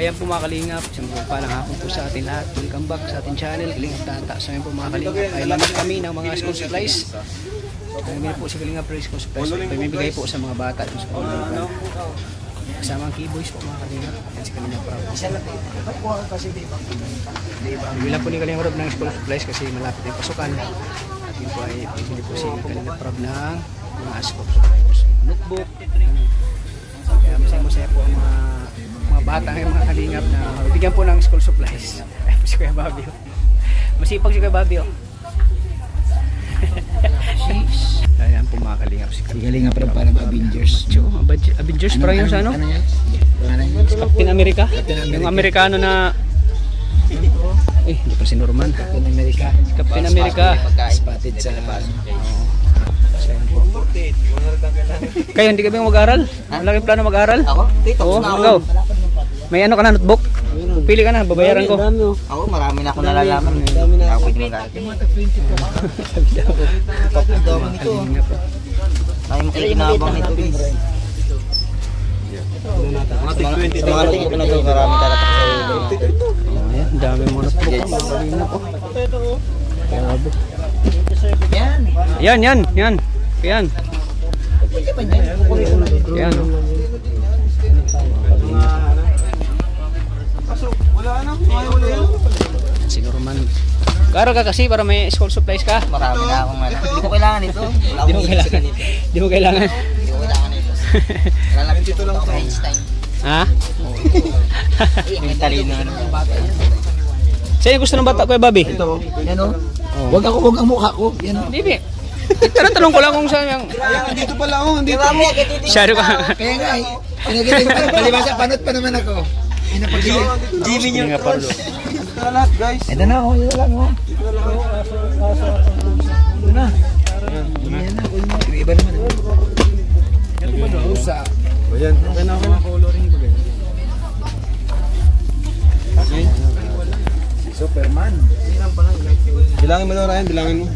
Ayan po mga kalingap, isang palang hapon po sa atin lahat. Welcome back sa ating channel, Kalingap Tata. So ayan po mga kalingap, ay lamang kami ng mga school supplies. Pamimili po si Kalingap Ray School Supplies. Pamimigay po sa mga bata sa school. Kasama ang keyboys po mga kalingap. Ayan si Kalingap Rob. Bibila po ni Kalingap Rob ng school supplies kasi malapit yung pasukan. At yun po ay pamimili po si Kalingap Rob ng mga school supplies. Notebook. Kaya masaya po ang mga bata ng mga kalingap na bigyan po ng school supplies. Ay po si Kuya Bobby. Masipag si Kuya Bobby. Ayan po mga kalingap. Si Kalingap Rob parang Avengers. Avengers parang yung sa ano? Captain America? Yung Amerikano na hindi pa si Norman. Captain America. Captain America. Spotted sa Kayo hindi ka ba mag-aral? Wala kayong plano mag-aral? Ako? Dito Oo, na ikaw. May ano ka na, notebook? Pili ka na, babayaran ko. Ako, marami na ako nalalaman. Hindi ako pwede mag-aral. Dami nito. Dami mo kinabang nito guys. Mga tig-20 ko na ito, marami talaga sa ulo. Ayan, dami mo notebook. Yan. Yan. Si Norman. Garo ka kasi para may school supplies ka. Marami na akong ano. Hindi ko kailangan ito. Hindi mo kailangan. Hindi ko kailangan ito. Lalapit dito lang ako Einstein. Ha? May talino na ng bata. Sa'yo gusto ng bata, Kuya Bobby? ito. Yan o. Huwag ang mukha ko. Yan o. Hindi. Tanong ko lang kung saan yung... Dito pala ako. Dito. Shadow ka. Kaya nga eh. Pinagiging palibasa. Panot pa naman ako. Ay napagiging. Jimmy Hindi nga parlo. Ito na lahat guys. Ito na ako. Ito lang o. Ito na. Yan na. Yung iba naman. Ito ba na? Usa. Ayan. Okay na ako. Coloring ba ganyan? Superman. Bilangin mo daw Ryan, bilangin mo.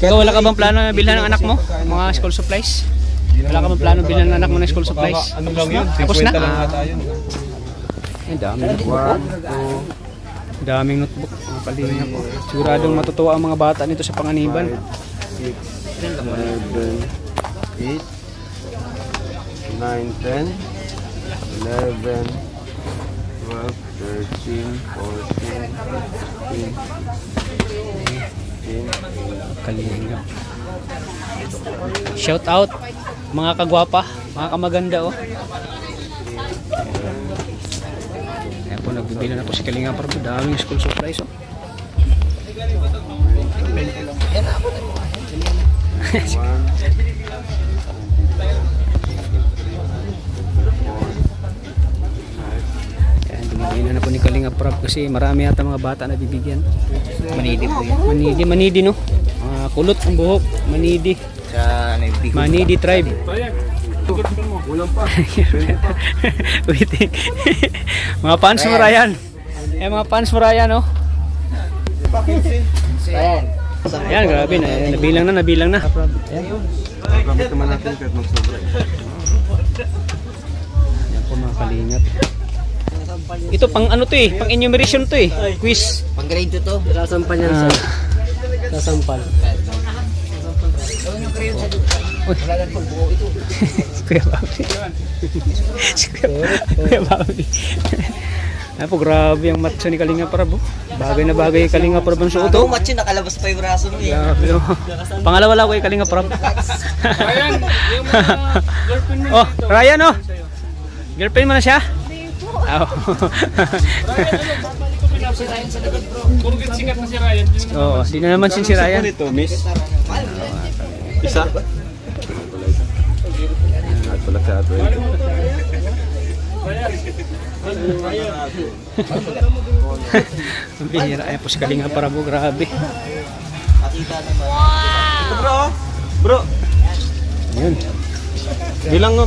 Ikaw wala ka bang plano na bilhan ng anak mo? Mga school supplies? Wala ka bang plano bilhan ng anak mo ng school supplies? Ano lang yun? Tapos na? Ang daming notebook. Daming notebook. Mga kalinga po. Siguradong matutuwa ang mga bata nito sa panganiban. 6, 7, 8, 9, 10, 11, 12, 13, 14, 15, Kalinga. Shout out mga kagwapa, mga kamaganda oh. Ayan po, nagbibili na po si Kalinga para po daming school supplies oh. Bumibili na po ni Kalinga Prab kasi marami yata mga bata na bibigyan. Manidi po yan. Manidi no. Kulot ang buhok, Manidi. Sa ano yung bigo. Manidi tribe. Ulang pa. Waiting. Mga fans mo Ryan. Mga fans mo Ryan oh. Ayan. Ayan, grabe na. Nabilang na. Gamit naman natin kahit magsobra. Ayan po mga kalingap. Ito pang ano to eh, pang enumeration to eh. Quiz. Pang grade 2 to. Sasampal yan sa sasampal. Wala na pang buo ito. Kuya Bobby. Kuya Bobby. Ay po, grabe ang matcha ni Kalinga Prab. Bagay na bagay yung Kalinga Prab ang suot. Ito match yun, nakalabas pa yung braso mo eh. Grabe oh. Pangalawa lang ko yung Kalinga Prab. Ryan, yung mga girlfriend mo. Oh, Ryan oh. Girlfriend mo na siya? Oh. Puro sikat na si Ryan. Oo, di na naman si Ryan. Ito, miss. Isa. At pala sa ato. Ang bihira. Ayan po si Kalinga Prab. Grabe. Nakita naman. Ito bro. Bro. Ayun. Bilangin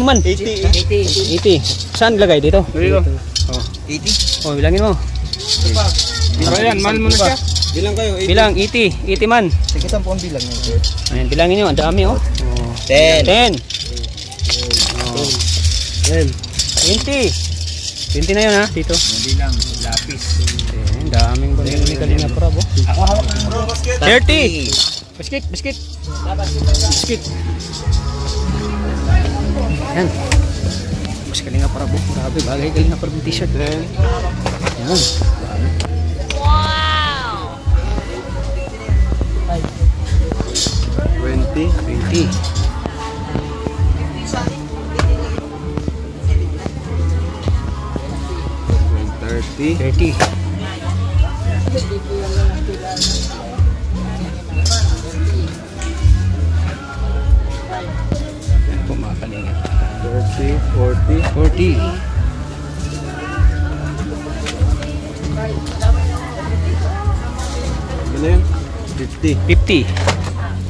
mo man. 80. 80. Saan lagay dito? Dito. Oh. 80? Oh, bilangin mo. Ryan, mahal mo na siya. Bilang kayo. Bilang 80 man. Sige, saan po ang bilang niya? Ayan, bilangin niyo, ang dami oh. 10. 10. 20. 20 na yun ha, dito. Hindi lang, lapis. Ang daming bumili ni Kalinga Prab. Ako hawak ng bro. 30! Biskit, biskit. Biskit. Yan. Mas Kalinga Prab. Grabe, bagay Kalinga Prab yung t-shirt. Yan. 20. 20. 30. 30. Yan po mga Kalinga. 30, 40. 40. Ano yun? 50. 50.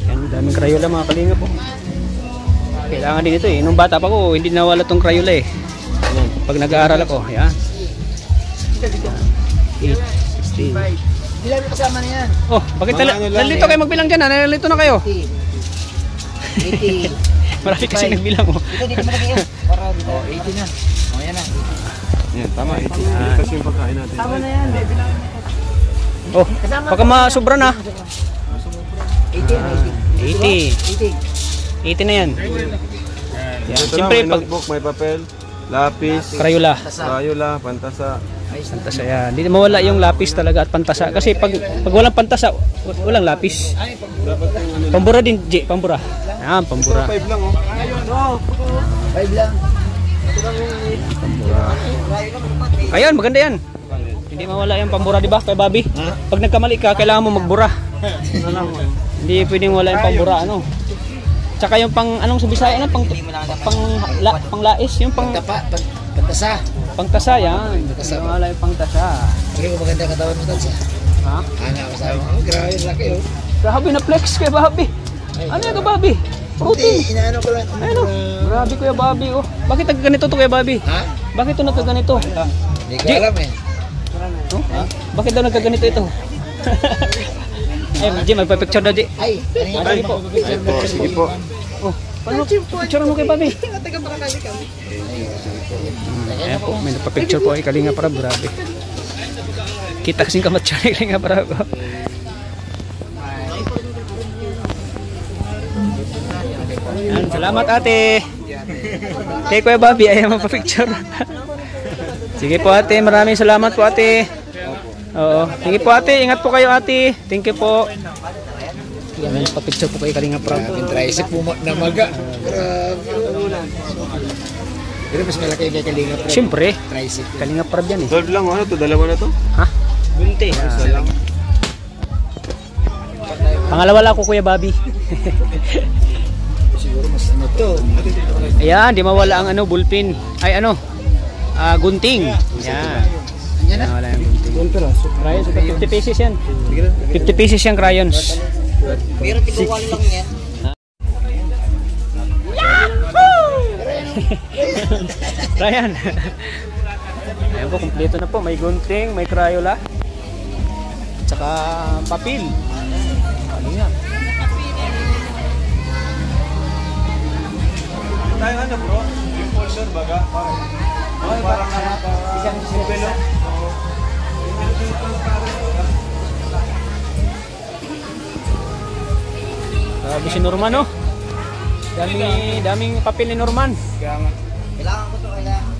Yan, daming Crayola mga Kalinga po. Kailangan din ito eh. Nung bata pa ko, hindi nawala tong Crayola eh. Pag nag-aaral ako, yan. 8, 16. Ilan yung kasama na yan? Oh, bakit Mga ano lang nalito eh. kayo magbilang dyan? Nalito na kayo. 80. Marami kasi nagbilang oh. Dito malaki yun. Para dito. 80 na. O yan na. Yan, tama. 80. Kasi yung pagkain natin. Tama na yan. Oh, baka masobra na. 80 yan. 80. 80 na yan. Yan. Ito Siyempre, lang, may pag notebook, may papel, lapis, Crayola. Crayola, pantasa. Pantasa yan. Hindi mawala yung lapis talaga at pantasa. Kasi pag walang pantasa, walang lapis. Pambura din, J. Pambura. Yan, pambura. 5 lang oh. 5 lang. Ayun, maganda yan. Hindi mawala yung pambura, di ba, kay Bobby? Pag nagkamali ka, kailangan mo magbura. Hindi pwedeng wala yung pambura, ano. Tsaka yung pang, anong sa Bisaya, ano, pang lais, yung Pantasa. pangtasa, yan. Hindi mawala yung pangtasa. Hindi ko maganda katawan mo tansa. Ha? Ana ko sabi mo. Grabe laki oh. Grabe na flex kay Bobby. Ano yan, Bobby? Protein. Inaano ko lang. Ayun oh. Grabe kuya Bobby oh. Bakit nagganito to kuya Bobby? Ha? Bakit to nagkaganito? Hindi ko alam eh. Oh? Bakit daw nagkaganito ito? Eh, Jim, magpa-picture daw, Jim. Ay, ano Ay, po. Ay po, sige po. Oh, paano picture mo kay Bobby? Ayan po, may nagpa-picture po ay Kalinga Prab, grabe. Kita kasing kamatsyo ni Kalinga Prab. Ayan, salamat ate. Kay Kuya Bobby, ayaw magpa-picture. Sige po ate, maraming salamat po ate. Oo, sige po ate, ingat po kayo ate. Thank you po. Yan, may nagpa-picture po kay Kalinga Prab. Yung tricep mo na maga. Grabe. Pero mas malaki kay Kalinga Prab. Siyempre, Tricep. Kalinga Prab yan eh. 12 lang ano to, dalawa na to. Ha? Bunti. Isa lang. Pangalawa lang ako Kuya Bobby. Siguro mas ano to. Ayan, di mawala ang ano, bullpen. Ay ano, gunting. Ayan. Yan na. Wala yung gunting. Crayons, 50 pieces yan. 50 pieces yung crayons. Pero tiguwali lang yan. Ryan. Ayan po, kompleto na po. May gunting, may crayola. Tsaka papel. Kalinga. Tayo ano bro? Yung folder baga? Parang isang sipelo. Grabe si Norman, no? Daming papel ni Norman. Kailangan ko to, kailangan.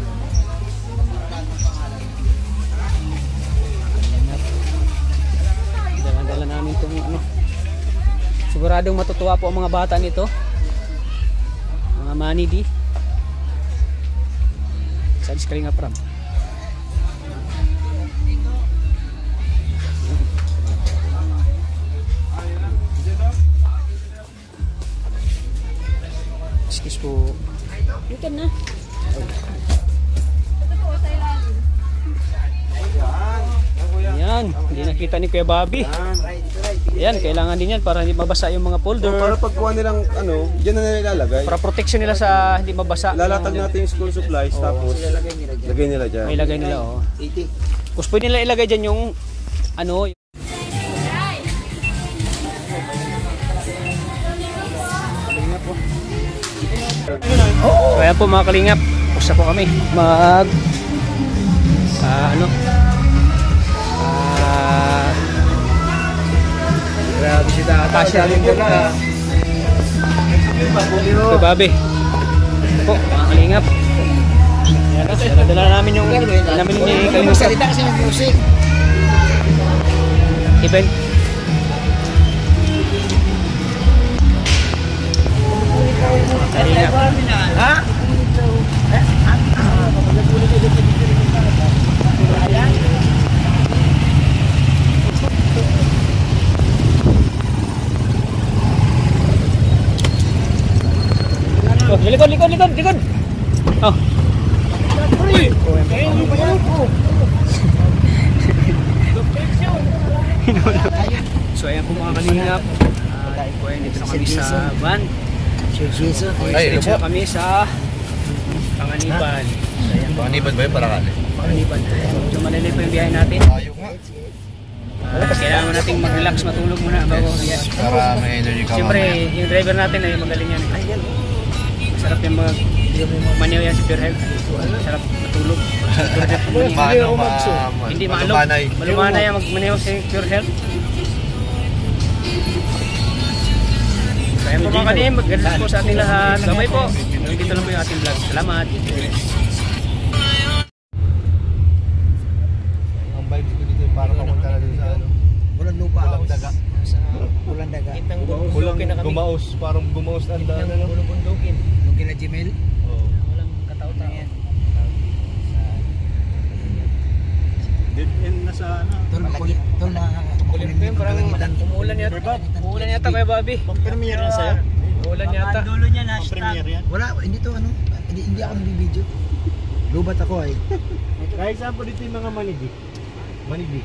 Dala-dala namin itong ano. Siguradong matutuwa po ang mga bata nito. Mga manidi. Sa Kalinga Prab. Excuse po. Dito na. Yan, hindi nakita ni Kuya Bobby. Yan, kailangan din yan para hindi mabasa yung mga folder. Para pagkuha nilang ano, diyan na nila ilalagay. Para protection nila sa hindi mabasa. Lalatag natin yung school supplies tapos lagay nila dyan. May ilagay nila, oh. 80. Tapos pwede nila ilagay dyan yung ano. So ayan po mga kalingap, pusa po kami ano? Grabe si Tata. Tasya rin dala. Ito, Bobby. Po, mga kalingap. Dala namin yung namin ni Kalingap. Salita kasi ng music. Even. Kalingap. Ha? Oh, likod. Oh. Uy. So ayan po mga kalingap. Dito na kami sa van. Ay, Dito na kami sa Panganiban. Panganiban ba yun? Paracale. Panganiban. Medyo malilay po yung biyahe natin. Ayaw nga. Kailangan natin mag-relax, matulog muna bago yan. Para may energy ka Siyempre, yung driver natin ay magaling yan. Sarap yung maniw yan si Pure Health. Sarap matulog. Hindi maalog. Malumanay yan mag-maniw si Pure Health. Kaya mga kanim, mag-galis po sa ating lahat. Sabay po. Dito lang po yung ating vlog. Salamat. Ang vibes ko dito para pamunta na dun sa ano. Walang lupa. Walang daga. Walang daga. Walang gumaos. Parang gumaos na ang daan. Walang bundukin. Nung kila Jimel. Walang katao-tao. Dead end na sa ano. Tol na Kulit ko yun, parang umuulan yata. Umuulan yata kaya Bobby. Pang-premiere na sa'yo? Umuulan yata. Pang-premiere yan? Wala, hindi to ano. Hindi ako nabibideo. Lubat ako ay. Kaya example dito yung mga manibi. Manibi.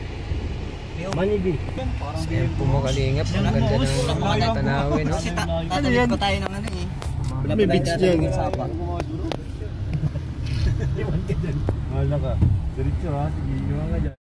Ayan po mga kalingap. Ang ganda ng tanawin. No? Tatalit pa tayo ng ano eh. May beach dyan. Sapa. Wala ka. Diretso ha. Sige, yung mga dyan.